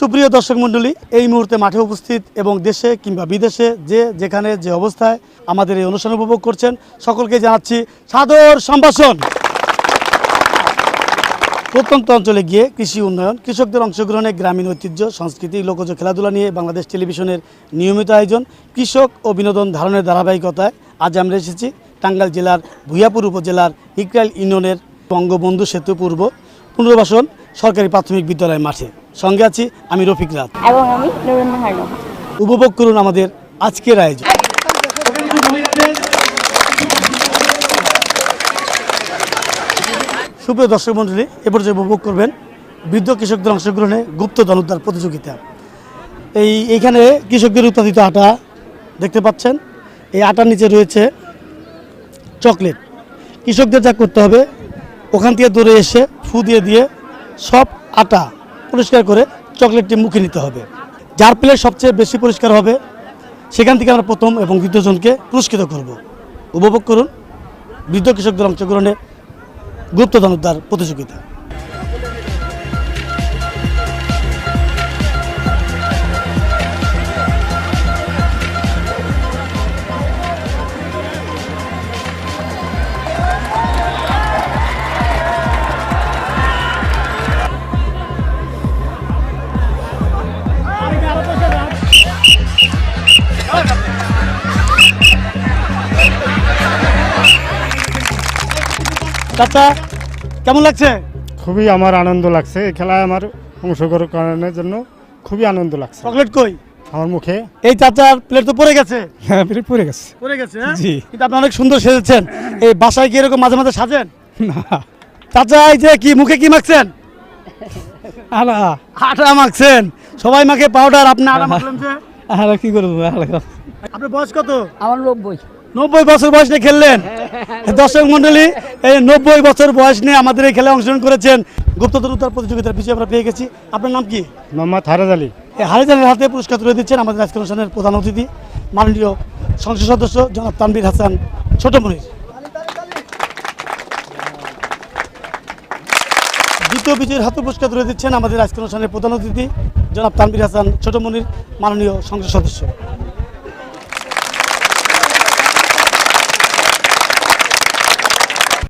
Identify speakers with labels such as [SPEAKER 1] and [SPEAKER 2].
[SPEAKER 1] সুপ্রিয় দর্শক মণ্ডলী, এই মুহূর্তে মাঠে উপস্থিত এবং দেশে কিংবা বিদেশে যেখানে যে অবস্থায় আমাদের এই অনুষ্ঠান উপভোগ করছেন সকলকে জানাচ্ছি সাদর সম্ভাষণ। প্রত্যন্ত অঞ্চলে গিয়ে কৃষি উন্নয়ন, কৃষকদের অংশগ্রহণে গ্রামীণ ঐতিহ্য, সংস্কৃতি, লোকজ খেলাধুলা নিয়ে বাংলাদেশ টেলিভিশনের নিয়মিত আয়োজন কৃষক ও বিনোদন ধারণের ধারাবাহিকতায় আজ আমরা এসেছি টাঙ্গাইল জেলার ভূঁইয়াপুর উপজেলার ইকরাইল ইউনিয়নের বঙ্গবন্ধু সেতু পূর্ব পুনর্বাসন সরকারি প্রাথমিক বিদ্যালয় মাঠে। সঙ্গে আছি আমি রফিক রাত
[SPEAKER 2] এবং আমি নুরুন্নাহার হারুন।
[SPEAKER 1] উপভোগ করুন আমাদের আজকের আয়োজন। সুপ্রিয় দর্শক মণ্ডলী, এ পর্যায়ে উপভোগ করবেন বৃদ্ধ কৃষকদের অংশগ্রহণে গুপ্তধন উদ্ধার প্রতিযোগিতা। এইখানে কৃষকদের উৎপাদিত আটা দেখতে পাচ্ছেন। এই আটার নিচে রয়েছে চকলেট। কৃষকদের যা করতে হবে, ওখান থেকে দৌড়ে এসে ফু দিয়ে সব আটা পরিষ্কার করে চকলেটটি মুখে নিতে হবে। যার প্লেট সবচেয়ে বেশি পরিষ্কার হবে সেখান থেকে আমরা প্রথম এবং দ্বিতীয় জনকে পুরস্কৃত করব। উপভোগ করুন বৃদ্ধ কৃষকদের অংশগ্রহণে গুপ্তধন উদ্ধার প্রতিযোগিতা। চাচা, কেমন লাগছে?
[SPEAKER 3] খুবই আমার আনন্দ লাগছে। এই খেলায় আমার অংশগ্রহণের জন্য খুবই আনন্দ লাগছে।
[SPEAKER 1] চকলেট কই
[SPEAKER 3] আমার মুখে?
[SPEAKER 1] এই চাচার প্লেট তো পড়ে গেছে।
[SPEAKER 3] হ্যাঁ, পড়ে গেছে।
[SPEAKER 1] পড়ে গেছে, হ্যাঁ?
[SPEAKER 3] জি।
[SPEAKER 1] কিন্তু আপনি অনেক সুন্দর সেজেছেন। এই বাসায় কি এরকম মাঝে মাঝে সাজেন?
[SPEAKER 3] না।
[SPEAKER 1] চাচা, এই যে কি মুখে কি মাখছেন?
[SPEAKER 3] আলা
[SPEAKER 1] আটা মাখছেন। সবাই মাখে পাউডার, আপনি আটা মাখলেন যে?
[SPEAKER 3] আলা কি করবো?
[SPEAKER 1] আপনার বয়স কত?
[SPEAKER 2] আমার 90।
[SPEAKER 1] 90 বছর বয়স নিয়ে খেললেন। দর্শক মন্ডলী, এই 90 বছর বয়স নিয়ে আমাদের এই খেলায় অংশগ্রহণ করেছেন। গুপ্তধন উদ্ধার প্রতিযোগিতার বিষয়ে আমরা পেয়ে গেছি। আপনার নাম কি?
[SPEAKER 3] মোহাম্মদ হারাজ আলী।
[SPEAKER 1] এই হারিজানের হাতে পুরস্কার তুলে দিচ্ছেন আমাদের আজকের অনুষ্ঠানের প্রধান অতিথি মাননীয় সংসদ সদস্য জনাব তানভীর হাসান ছোট মনির। দ্বিতীয় বিজয়ের হাতে পুরস্কার তুলে দিচ্ছেন আমাদের আজকের অনুষ্ঠানের প্রধান অতিথি জনাব তানভীর হাসান ছোট মনির, মাননীয় সংসদ সদস্য।